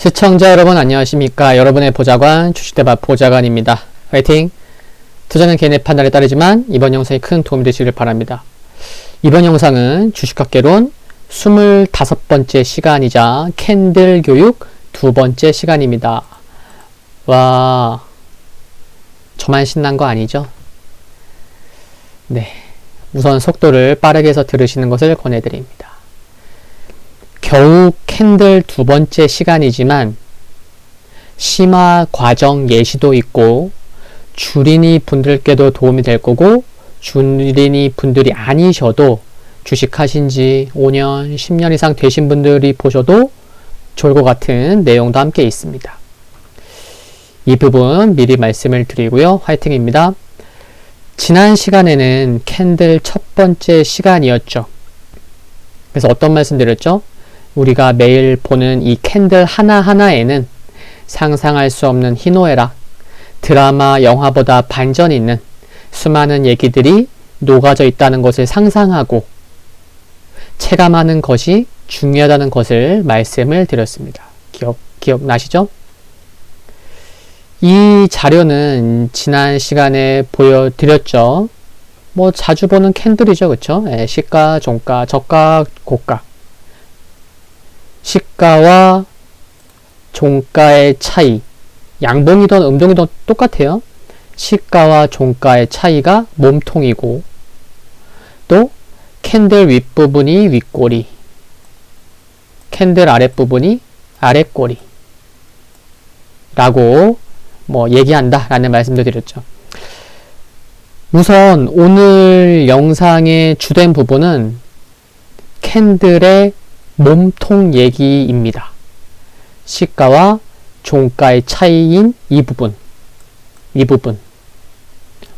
시청자 여러분 안녕하십니까. 여러분의 보좌관 주식대박 보좌관입니다. 화이팅! 투자는 개인의 판단에 따르지만 이번 영상이 큰 도움이 되시길 바랍니다. 이번 영상은 주식학개론 25번째 시간이자 캔들 교육 2번째 시간입니다. 와, 저만 신난 거 아니죠? 네, 우선 속도를 빠르게 해서 들으시는 것을 권해드립니다. 겨우 캔들 2번째 시간이지만 심화 과정 예시도 있고 주린이 분들께도 도움이 될 거고 주린이 분들이 아니셔도 주식하신 지 5년, 10년 이상 되신 분들이 보셔도 좋을 것 같은 내용도 함께 있습니다. 이 부분 미리 말씀을 드리고요. 화이팅입니다. 지난 시간에는 캔들 첫 번째 시간이었죠. 그래서 어떤 말씀 드렸죠? 우리가 매일 보는 이 캔들 하나하나에는 상상할 수 없는 희노애락, 드라마, 영화보다 반전 있는 수많은 얘기들이 녹아져 있다는 것을 상상하고 체감하는 것이 중요하다는 것을 말씀을 드렸습니다. 기억나시죠? 이 자료는 지난 시간에 보여드렸죠. 뭐 자주 보는 캔들이죠. 그쵸? 시가, 종가, 저가, 고가. 시가와 종가의 차이, 양봉이든 음봉이든 똑같아요. 시가와 종가의 차이가 몸통이고 또 캔들 윗부분이 윗꼬리, 캔들 아랫부분이 아랫꼬리 라고 얘기한다 라는 말씀도 드렸죠. 우선 오늘 영상의 주된 부분은 캔들의 몸통 얘기입니다. 시가와 종가의 차이인 이 부분.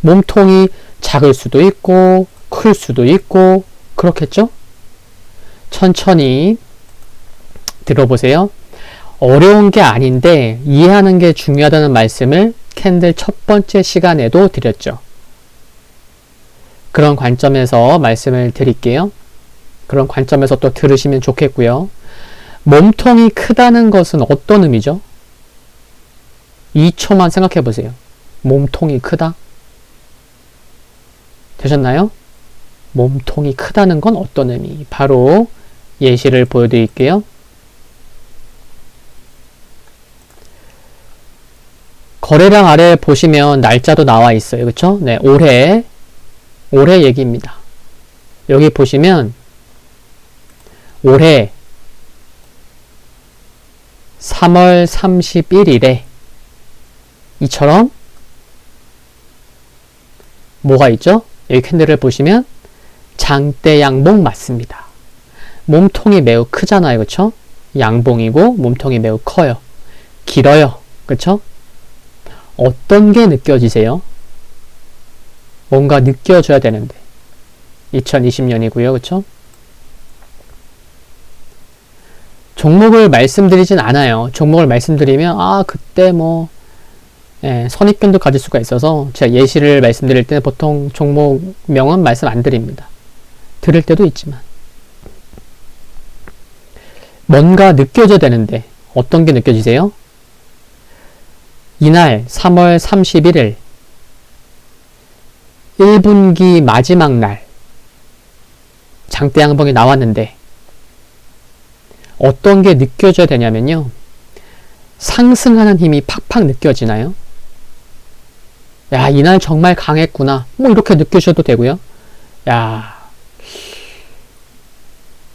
몸통이 작을 수도 있고 클 수도 있고 그렇겠죠? 천천히 들어보세요. 어려운 게 아닌데 이해하는 게 중요하다는 말씀을 캔들 첫 번째 시간에도 드렸죠. 그런 관점에서 말씀을 드릴게요. 그런 관점에서 또 들으시면 좋겠고요. 몸통이 크다는 것은 어떤 의미죠? 2초만 생각해 보세요. 몸통이 크다? 되셨나요? 몸통이 크다는 건 어떤 의미? 바로 예시를 보여드릴게요. 거래량 아래 보시면 날짜도 나와 있어요. 그쵸? 네, 올해 얘기입니다. 여기 보시면 올해 3월 31일에 이처럼 뭐가 있죠? 여기 캔들을 보시면 장대 양봉 맞습니다. 몸통이 매우 크잖아요. 그쵸? 양봉이고 몸통이 매우 커요. 길어요. 그쵸? 어떤 게 느껴지세요? 뭔가 느껴져야 되는데 2020년이고요. 그쵸? 종목을 말씀드리진 않아요. 종목을 말씀드리면 그때 선입견도 가질 수가 있어서 제가 예시를 말씀드릴 때는 보통 종목명은 말씀 안 드립니다. 들을 때도 있지만 뭔가 느껴져야 되는데 어떤 게 느껴지세요? 이날 3월 31일 1분기 마지막 날 장대 양봉이 나왔는데 어떤 게 느껴져야 되냐면요. 상승하는 힘이 팍팍 느껴지나요? 야, 이날 정말 강했구나. 이렇게 느끼셔도 되고요. 야,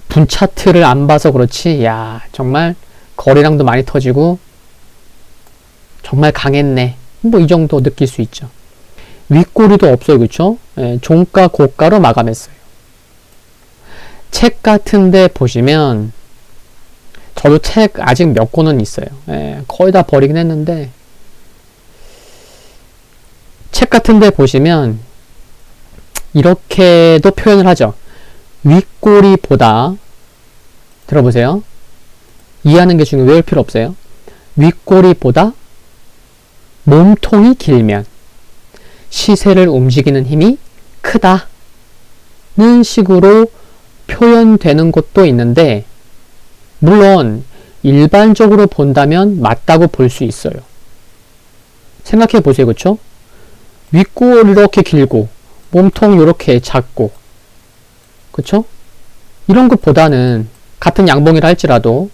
분차트를 안 봐서 그렇지. 야, 정말 거래량도 많이 터지고 정말 강했네. 이 정도 느낄 수 있죠. 윗꼬리도 없어요. 그쵸? 종가, 고가로 마감했어요. 책 같은데 보시면 저도 책 아직 몇 권은 있어요. 거의 다 버리긴 했는데 책 같은데 보시면 이렇게도 표현을 하죠. 윗꼬리보다 들어보세요. 이해하는 게 중요해요. 외울 필요 없어요. 윗꼬리보다 몸통이 길면 시세를 움직이는 힘이 크다는 식으로 표현되는 것도 있는데 물론 일반적으로 본다면 맞다고 볼 수 있어요. 생각해 보세요. 그쵸? 윗골 이렇게 길고 몸통 이렇게 작고 그쵸? 이런 것보다는 같은 양봉이라 할지라도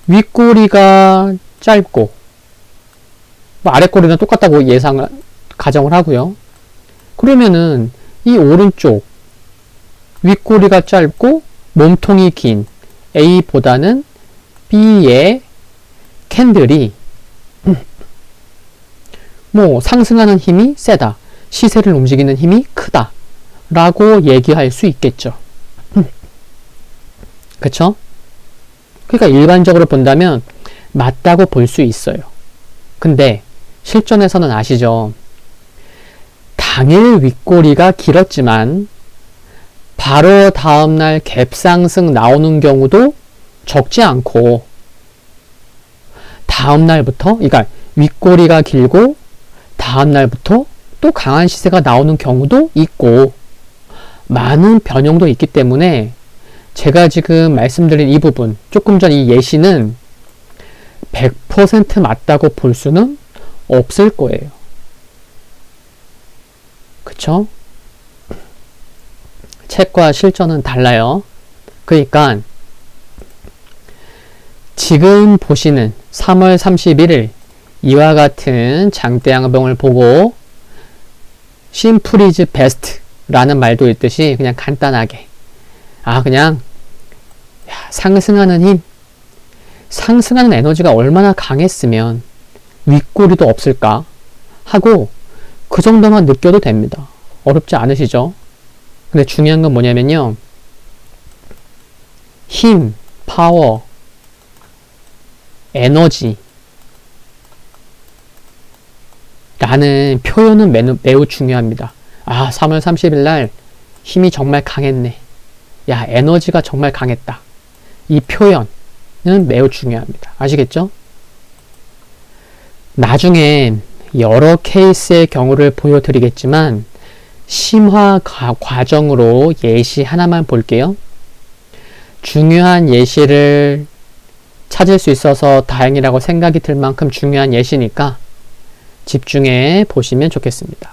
윗꼬리가 짧고 뭐 아랫꼬리는 똑같다고 가정을 하고요. 그러면은 이 오른쪽 윗꼬리가 짧고 몸통이 긴 A보다는 B의 캔들이 뭐 상승하는 힘이 세다, 시세를 움직이는 힘이 크다 라고 얘기할 수 있겠죠. 그쵸? 그러니까 일반적으로 본다면 맞다고 볼 수 있어요. 근데 실전에서는 아시죠? 당일 윗꼬리가 길었지만 바로 다음날 갭상승 나오는 경우도 적지 않고 다음날부터 그러니까 윗꼬리가 길고 다음날부터 또 강한 시세가 나오는 경우도 있고 많은 변형도 있기 때문에 제가 지금 말씀드린 이 부분 조금 전 이 예시는 100% 맞다고 볼 수는 없을 거예요. 그쵸? 책과 실전은 달라요. 그러니까 지금 보시는 3월 31일 이와 같은 장대 양봉을 보고 심플 이즈 베스트 라는 말도 있듯이 그냥 간단하게 그냥 상승하는 힘, 상승하는 에너지가 얼마나 강했으면 윗꼬리도 없을까 하고 그 정도만 느껴도 됩니다. 어렵지 않으시죠? 근데 중요한 건 뭐냐면요. 힘, 파워, 에너지 라는 표현은 매우 중요합니다. 3월 30일 날 힘이 정말 강했네. 에너지가 정말 강했다. 이 표현은 매우 중요합니다. 아시겠죠? 나중에 여러 케이스의 경우를 보여드리겠지만 심화 과정으로 예시 하나만 볼게요. 중요한 예시를 찾을 수 있어서 다행이라고 생각이 들 만큼 중요한 예시니까 집중해 보시면 좋겠습니다.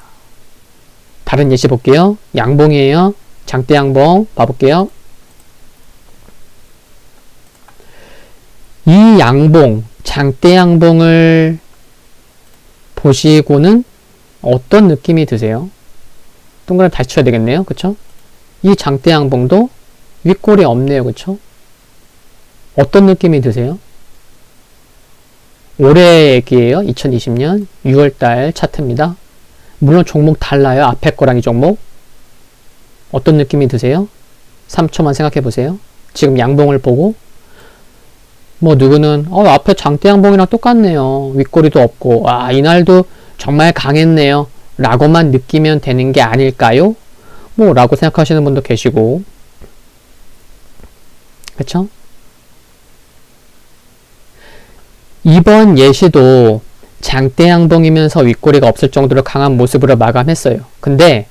다른 예시 볼게요. 양봉이에요. 장대 양봉 봐볼게요. 이 양봉, 장대 양봉을 보시고는 어떤 느낌이 드세요? 동그라미 다시 쳐야 되겠네요. 그쵸? 이 장대 양봉도 윗골이 없네요. 그쵸? 어떤 느낌이 드세요? 올해 얘기예요. 2020년 6월달 차트입니다. 물론 종목 달라요. 앞에 거랑 이 종목. 어떤 느낌이 드세요? 3초만 생각해 보세요. 지금 양봉을 보고 누구는 앞에 장대 양봉이랑 똑같네요. 윗꼬리도 없고 이날도 정말 강했네요. 라고만 느끼면 되는 게 아닐까요? 라고 생각하시는 분도 계시고 그쵸? 이번 예시도 장대 양봉이면서 윗꼬리가 없을 정도로 강한 모습으로 마감했어요. 근데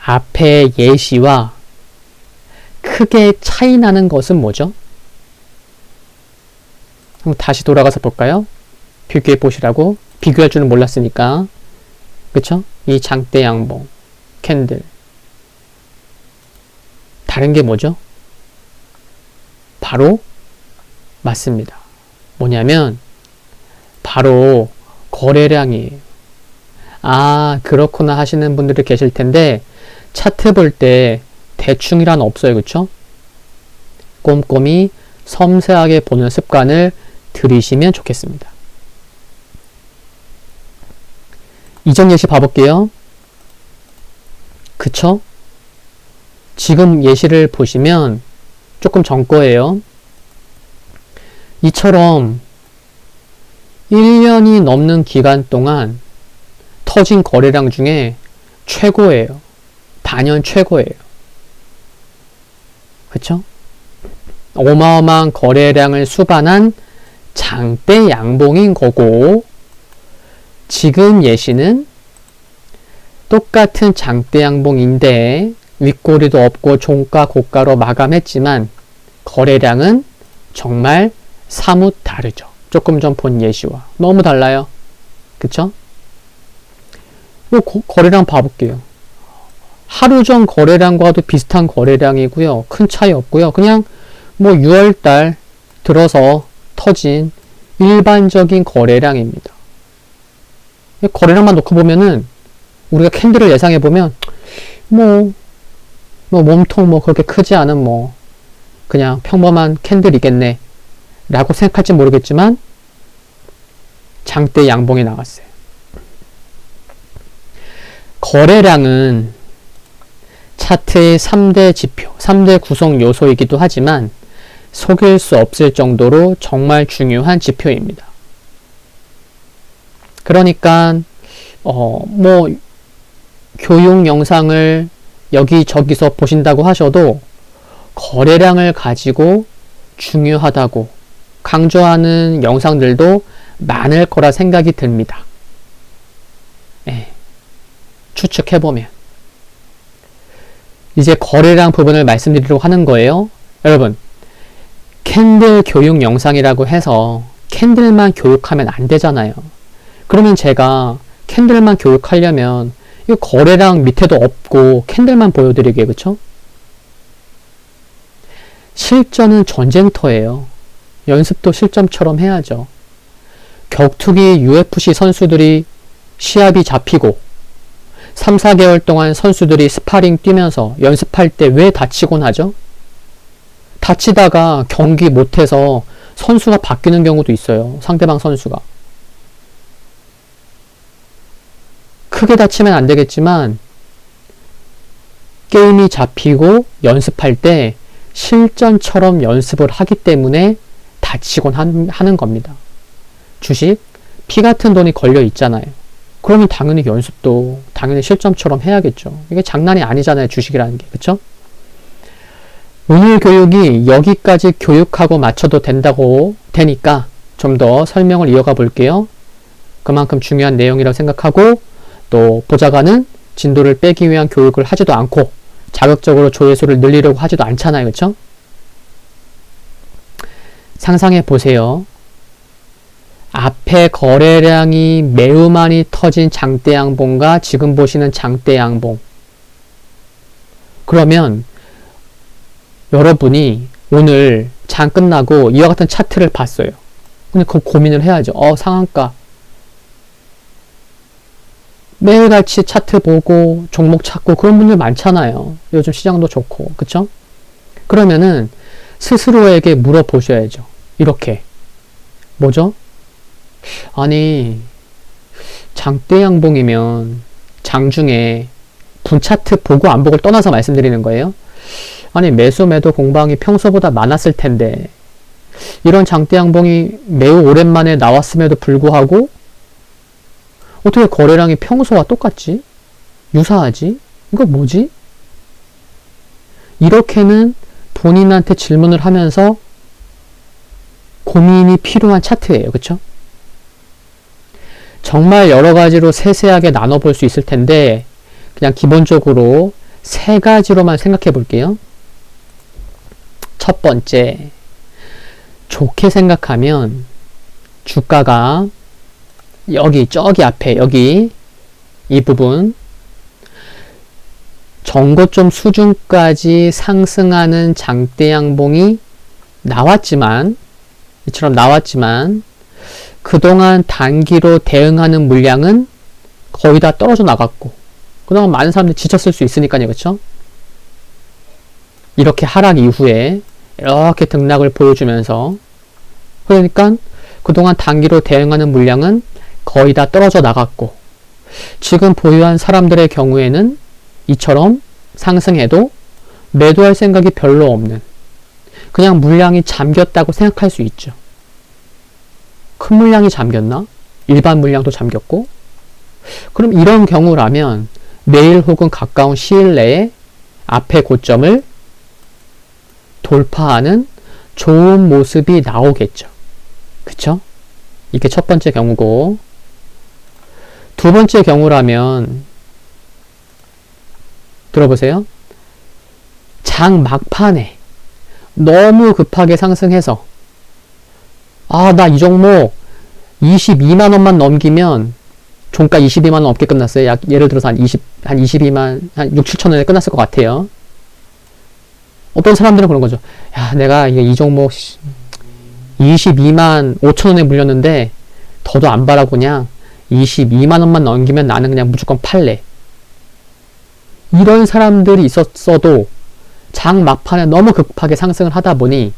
앞에 예시와 크게 차이 나는 것은 뭐죠? 한번 다시 돌아가서 볼까요? 비교해 보시라고. 비교할 줄은 몰랐으니까. 그쵸? 이 장대 양봉, 캔들. 다른 게 뭐죠? 바로 맞습니다. 뭐냐면 바로 거래량이에요. 그렇구나 하시는 분들이 계실 텐데 차트 볼 때 대충이란 없어요. 그쵸? 꼼꼼히 섬세하게 보는 습관을 들이시면 좋겠습니다. 이전 예시 봐볼게요. 그쵸? 지금 예시를 보시면 조금 전 거예요. 이처럼 1년이 넘는 기간 동안 터진 거래량 중에 최고예요. 단연 최고예요. 그쵸? 어마어마한 거래량을 수반한 장대 양봉인 거고 지금 예시는 똑같은 장대 양봉인데 윗꼬리도 없고 종가 고가로 마감했지만 거래량은 정말 사뭇 다르죠. 조금 전 본 예시와 너무 달라요. 그쵸? 거래량 봐볼게요. 하루 전 거래량과도 비슷한 거래량이고요. 큰 차이 없고요. 그냥 뭐 6월달 들어서 터진 일반적인 거래량입니다. 거래량만 놓고 보면은 우리가 캔들을 예상해 보면 뭐 몸통 뭐 그렇게 크지 않은 뭐 그냥 평범한 캔들이겠네 라고 생각할지 모르겠지만 장대 양봉이 나왔어요. 거래량은 차트의 3대 지표, 3대 구성 요소이기도 하지만 속일 수 없을 정도로 정말 중요한 지표입니다. 그러니까 뭐 교육 영상을 여기저기서 보신다고 하셔도 거래량을 가지고 중요하다고 강조하는 영상들도 많을 거라 생각이 듭니다. 네. 추측해보면 이제 거래량 부분을 말씀드리려고 하는 거예요. 여러분, 캔들 교육 영상이라고 해서 캔들만 교육하면 안 되잖아요. 그러면 제가 캔들만 교육하려면 이 거래량 밑에도 없고 캔들만 보여드리게, 그쵸? 실전은 전쟁터예요. 연습도 실전처럼 해야죠. 격투기 UFC 선수들이 시합이 잡히고 3, 4개월 동안 선수들이 스파링 뛰면서 연습할 때 왜 다치곤 하죠? 다치다가 경기 못해서 선수가 바뀌는 경우도 있어요. 상대방 선수가. 크게 다치면 안 되겠지만 게임이 잡히고 연습할 때 실전처럼 연습을 하기 때문에 다치곤 하는 겁니다. 주식, 피 같은 돈이 걸려 있잖아요. 그러면 당연히 연습도 당연히 실전처럼 해야겠죠. 이게 장난이 아니잖아요. 주식이라는 게. 그쵸? 오늘 교육이 여기까지 교육하고 마쳐도 되니까 좀 더 설명을 이어가 볼게요. 그만큼 중요한 내용이라고 생각하고 또 보좌관은 진도를 빼기 위한 교육을 하지도 않고 자극적으로 조회수를 늘리려고 하지도 않잖아요. 그쵸? 상상해 보세요. 앞에 거래량이 매우 많이 터진 장대 양봉과 지금 보시는 장대 양봉. 그러면 여러분이 오늘 장 끝나고 이와 같은 차트를 봤어요. 근데 그 고민을 해야죠. 상한가. 매일같이 차트 보고 종목 찾고 그런 분들 많잖아요. 요즘 시장도 좋고. 그쵸? 그러면은 스스로에게 물어보셔야죠. 이렇게. 뭐죠? 아니, 장대 양봉이면 장중에 분차트 보고 안 보고를 떠나서 말씀드리는 거예요. 아니, 매수 매도 공방이 평소보다 많았을 텐데 이런 장대 양봉이 매우 오랜만에 나왔음에도 불구하고 어떻게 거래량이 평소와 똑같지? 유사하지? 이거 뭐지? 이렇게는 본인한테 질문을 하면서 고민이 필요한 차트예요. 그쵸? 정말 여러 가지로 세세하게 나눠볼 수 있을 텐데 그냥 기본적으로 세 가지로만 생각해 볼게요. 첫 번째, 좋게 생각하면 주가가 저기 앞에 여기 이 부분 전고점 수준까지 상승하는 장대 양봉이 이처럼 나왔지만 그동안 단기로 대응하는 물량은 거의 다 떨어져 나갔고 그동안 많은 사람들이 지쳤을 수 있으니까요. 그쵸? 이렇게 하락 이후에 이렇게 등락을 보여주면서 그러니까 그동안 단기로 대응하는 물량은 거의 다 떨어져 나갔고 지금 보유한 사람들의 경우에는 이처럼 상승해도 매도할 생각이 별로 없는 그냥 물량이 잠겼다고 생각할 수 있죠. 큰 물량이 잠겼나? 일반 물량도 잠겼고 그럼 이런 경우라면 내일 혹은 가까운 시일 내에 앞의 고점을 돌파하는 좋은 모습이 나오겠죠. 그쵸? 이게 첫 번째 경우고 두 번째 경우라면 들어보세요. 장 막판에 너무 급하게 상승해서 아, 나 이 종목 22만 원만 넘기면 종가 22만 원 넘게 끝났어요. 예를 들어서 한 22만, 한 6, 7천 원에 끝났을 것 같아요. 어떤 사람들은 그런 거죠. 야, 내가 이 종목 22만 5천 원에 물렸는데 더도 안 바라고 그냥 22만 원만 넘기면 나는 그냥 무조건 팔래. 이런 사람들이 있었어도 장 막판에 너무 급하게 상승을 하다 보니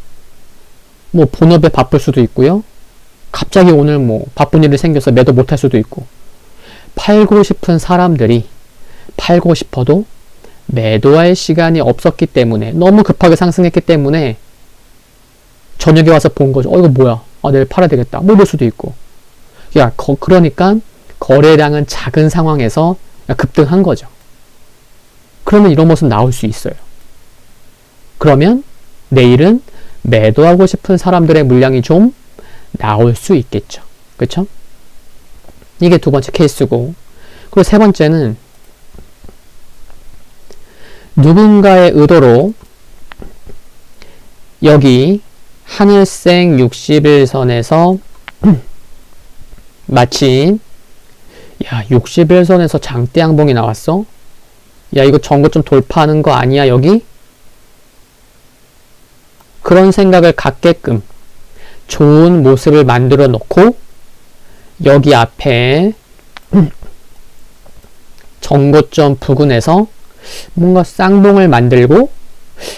뭐 본업에 바쁠 수도 있고요. 갑자기 오늘 뭐 바쁜 일이 생겨서 매도 못할 수도 있고, 팔고 싶은 사람들이 팔고 싶어도 매도할 시간이 없었기 때문에, 너무 급하게 상승했기 때문에 저녁에 와서 본 거죠. 이거 뭐야? 아, 내일 팔아야 되겠다. 뭐 이럴 수도 있고. 야, 그러니까 거래량은 작은 상황에서 급등한 거죠. 그러면 이런 모습 나올 수 있어요. 그러면 내일은 매도하고 싶은 사람들의 물량이 좀 나올 수 있겠죠. 그쵸? 이게 두 번째 케이스고, 그리고 세 번째는 누군가의 의도로 여기 하늘색 60일선에서 마치, 야, 60일선에서 장대 양봉이 나왔어? 야, 이거 전고점 돌파하는 거 아니야, 여기? 그런 생각을 갖게끔 좋은 모습을 만들어 놓고 여기 앞에 전고점 부근에서 뭔가 쌍봉을 만들고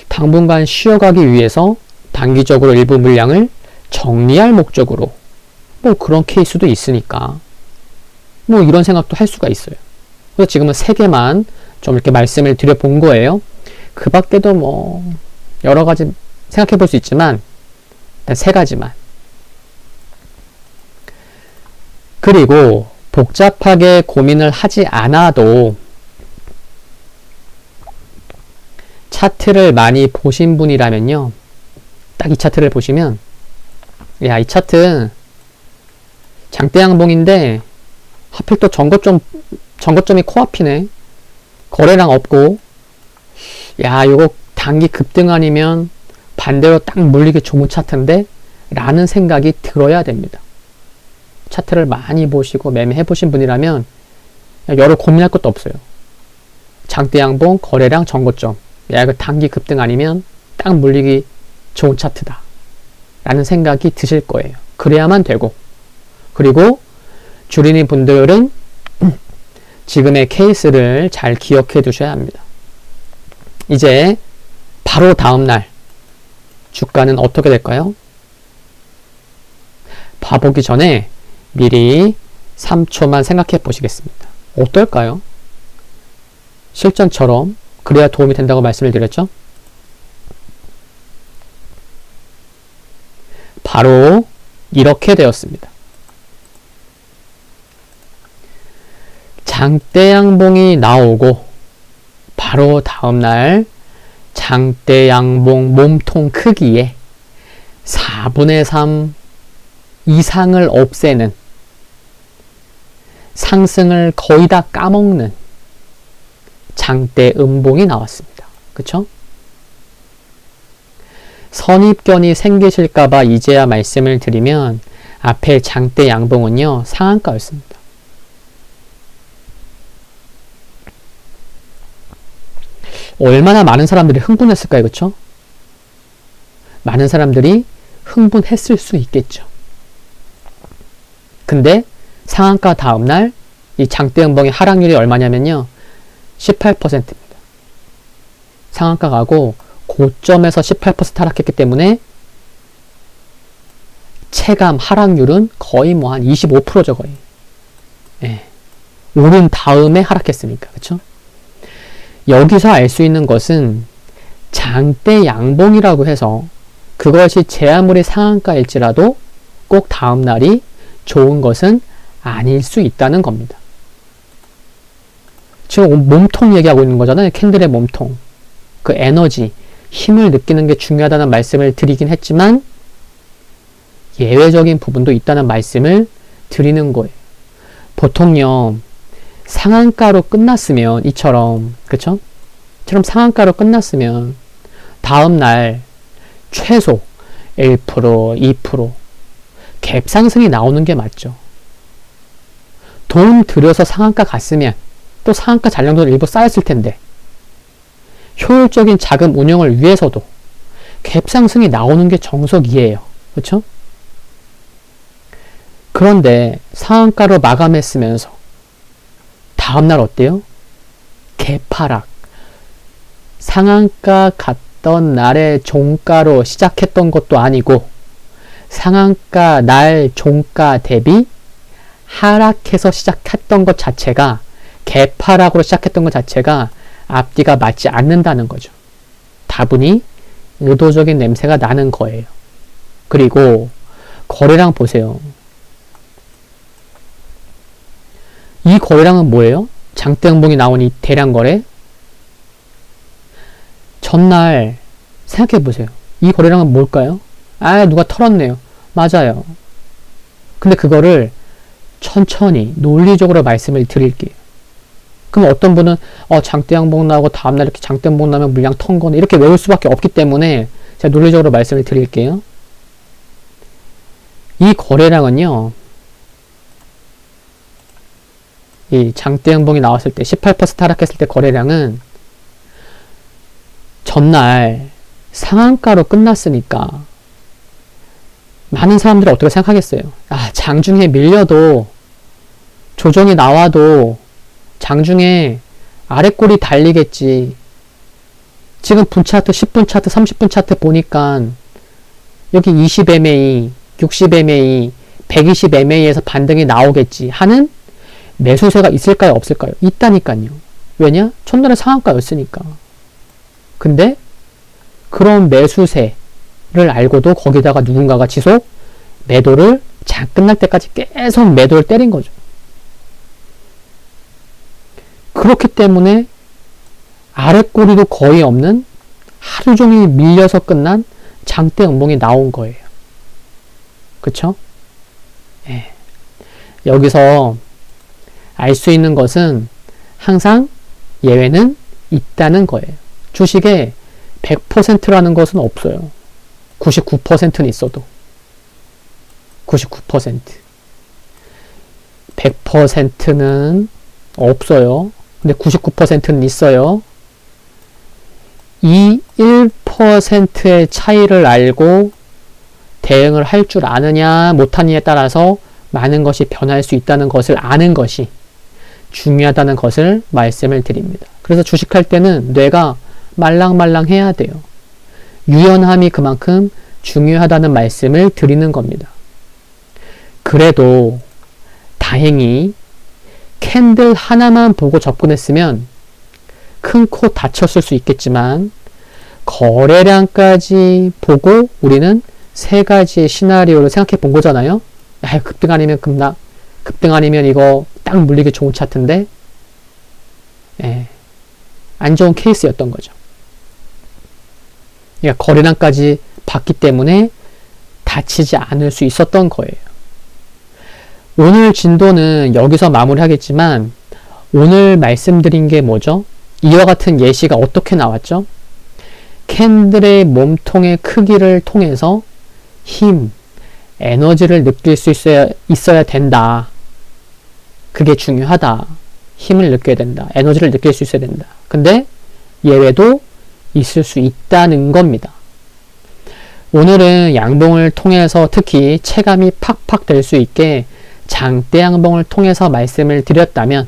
당분간 쉬어가기 위해서 단기적으로 일부 물량을 정리할 목적으로 뭐 그런 케이스도 있으니까 뭐 이런 생각도 할 수가 있어요. 그래서 지금은 3개만 좀 이렇게 말씀을 드려본 거예요. 그 밖에도 뭐 여러 가지 생각해 볼 수 있지만 일단 3가지만. 그리고 복잡하게 고민을 하지 않아도 차트를 많이 보신 분이라면요, 딱 이 차트를 보시면, 야, 이 차트 장대 양봉인데 하필 또 전고점이 코앞이네. 거래량 없고, 야, 이거 단기 급등 아니면 반대로 딱 물리기 좋은 차트인데 라는 생각이 들어야 됩니다. 차트를 많이 보시고 매매해 보신 분이라면 여러 고민할 것도 없어요. 장대 양봉, 거래량, 전고점. 야, 이거 단기 급등 아니면 딱 물리기 좋은 차트다 라는 생각이 드실 거예요. 그래야만 되고, 그리고 주린이 분들은 지금의 케이스를 잘 기억해 두셔야 합니다. 이제 바로 다음날 주가는 어떻게 될까요? 봐보기 전에 미리 3초만 생각해 보시겠습니다. 어떨까요? 실전처럼 그래야 도움이 된다고 말씀을 드렸죠? 바로 이렇게 되었습니다. 장대 양봉이 나오고 바로 다음날 장대 양봉 몸통 크기에 4분의 3 이상을 없애는, 상승을 거의 다 까먹는 장대 음봉이 나왔습니다. 그쵸? 선입견이 생기실까봐 이제야 말씀을 드리면 앞에 장대 양봉은요, 상한가였습니다. 얼마나 많은 사람들이 흥분했을까요? 그쵸? 많은 사람들이 흥분했을 수 있겠죠. 근데 상한가 다음날 이 장대 음봉의 하락률이 얼마냐면요, 18%입니다. 상한가 가고 고점에서 18% 하락했기 때문에 체감 하락률은 거의 뭐 한 25%죠, 거의. 예. 오른 다음에 하락했으니까, 그쵸? 여기서 알 수 있는 것은 장대 양봉이라고 해서 그것이 제 아무리 상한가일지라도 꼭 다음날이 좋은 것은 아닐 수 있다는 겁니다. 지금 몸통 얘기하고 있는 거잖아요. 캔들의 몸통. 그 에너지, 힘을 느끼는 게 중요하다는 말씀을 드리긴 했지만 예외적인 부분도 있다는 말씀을 드리는 거예요. 보통요, 상한가로 끝났으면 이처럼, 그쵸? 이처럼 상한가로 끝났으면 다음날 최소 1%, 2%, 갭 상승이 나오는 게 맞죠. 돈 들여서 상한가 갔으면 또 상한가 잔량도 일부 쌓였을 텐데 효율적인 자금 운영을 위해서도 갭 상승이 나오는 게 정석이에요. 그렇죠? 그런데 상한가로 마감했으면서 다음날 어때요? 개파락. 상한가 갔던 날의 종가로 시작했던 것도 아니고 상한가 날 종가 대비 하락해서 시작했던 것 자체가 개파락으로 시작했던 것 자체가 앞뒤가 맞지 않는다는 거죠. 다분히 의도적인 냄새가 나는 거예요. 그리고 거래량 보세요. 이 거래량은 뭐예요? 장대 양봉이 나온 이 대량 거래? 전날 생각해 보세요. 이 거래량은 뭘까요? 아, 누가 털었네요. 맞아요. 근데 그거를 천천히 논리적으로 말씀을 드릴게요. 그럼 어떤 분은 장대 양봉 나오고 다음날 이렇게 장대 양봉 나면 물량 턴 거네 이렇게 외울 수밖에 없기 때문에 제가 논리적으로 말씀을 드릴게요. 이 거래량은요. 이 장대 양봉이 나왔을 때 18% 하락했을 때 거래량은 전날 상한가로 끝났으니까 많은 사람들이 어떻게 생각하겠어요? 아, 장중에 밀려도 조정이 나와도 장중에 아래꼬리 달리겠지. 지금 분 차트, 10분 차트, 30분 차트 보니까 여기 20MA, 60MA, 120MA에서 반등이 나오겠지 하는 매수세가 있을까요? 없을까요? 있다니까요. 왜냐? 첫날에 상한가였으니까. 근데 그런 매수세를 알고도 거기다가 누군가가 지속 매도를 장 끝날 때까지 계속 매도를 때린 거죠. 그렇기 때문에 아랫꼬리도 거의 없는 하루 종일 밀려서 끝난 장대 음봉이 나온 거예요. 그쵸? 예. 여기서 알 수 있는 것은 항상 예외는 있다는 거예요. 주식에 100%라는 것은 없어요. 99%는 있어도. 99%. 100%는 없어요. 근데 99%는 있어요. 이 1%의 차이를 알고 대응을 할 줄 아느냐 못하느냐에 따라서 많은 것이 변할 수 있다는 것을 아는 것이 중요하다는 것을 말씀을 드립니다. 그래서 주식할 때는 뇌가 말랑말랑 해야 돼요. 유연함이 그만큼 중요하다는 말씀을 드리는 겁니다. 그래도 다행히 캔들 하나만 보고 접근했으면 큰 코 다쳤을 수 있겠지만 거래량까지 보고 우리는 세 가지의 시나리오를 생각해 본 거잖아요. 급등 아니면 급락, 급등 아니면 이거 딱 물리기 좋은 차트인데 안 좋은 케이스였던 거죠. 그러니까 거래량까지 봤기 때문에 다치지 않을 수 있었던 거예요. 오늘 진도는 여기서 마무리하겠지만 오늘 말씀드린 게 뭐죠? 이와 같은 예시가 어떻게 나왔죠? 캔들의 몸통의 크기를 통해서 힘, 에너지를 느낄 수 있어야 된다. 그게 중요하다. 힘을 느껴야 된다. 에너지를 느낄 수 있어야 된다. 근데 예외도 있을 수 있다는 겁니다. 오늘은 양봉을 통해서 특히 체감이 팍팍 될 수 있게 장대 양봉을 통해서 말씀을 드렸다면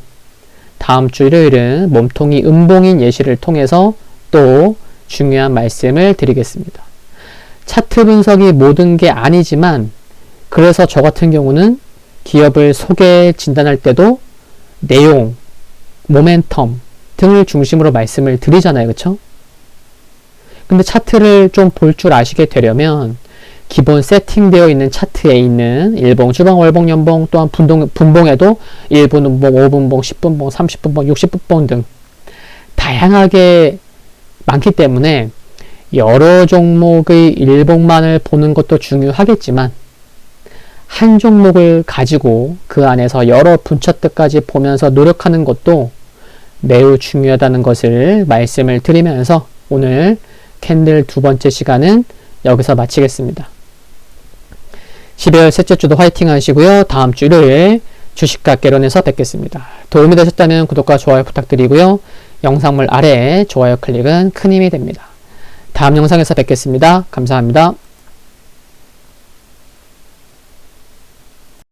다음 주 일요일은 몸통이 음봉인 예시를 통해서 또 중요한 말씀을 드리겠습니다. 차트 분석이 모든 게 아니지만 그래서 저 같은 경우는 기업을 소개 진단할 때도 내용, 모멘텀 등을 중심으로 말씀을 드리잖아요. 그쵸? 근데 차트를 좀 볼 줄 아시게 되려면 기본 세팅되어 있는 차트에 있는 일봉, 주봉, 월봉, 연봉 또한 분봉에도 1분봉, 5분봉, 10분봉, 30분봉, 60분봉 등 다양하게 많기 때문에 여러 종목의 일봉만을 보는 것도 중요하겠지만 한 종목을 가지고 그 안에서 여러 분차트까지 보면서 노력하는 것도 매우 중요하다는 것을 말씀을 드리면서 오늘 캔들 두 번째 시간은 여기서 마치겠습니다. 12월 셋째 주도 화이팅 하시고요. 다음 주 일요일 주식과 개론에서 뵙겠습니다. 도움이 되셨다면 구독과 좋아요 부탁드리고요. 영상물 아래에 좋아요 클릭은 큰 힘이 됩니다. 다음 영상에서 뵙겠습니다. 감사합니다.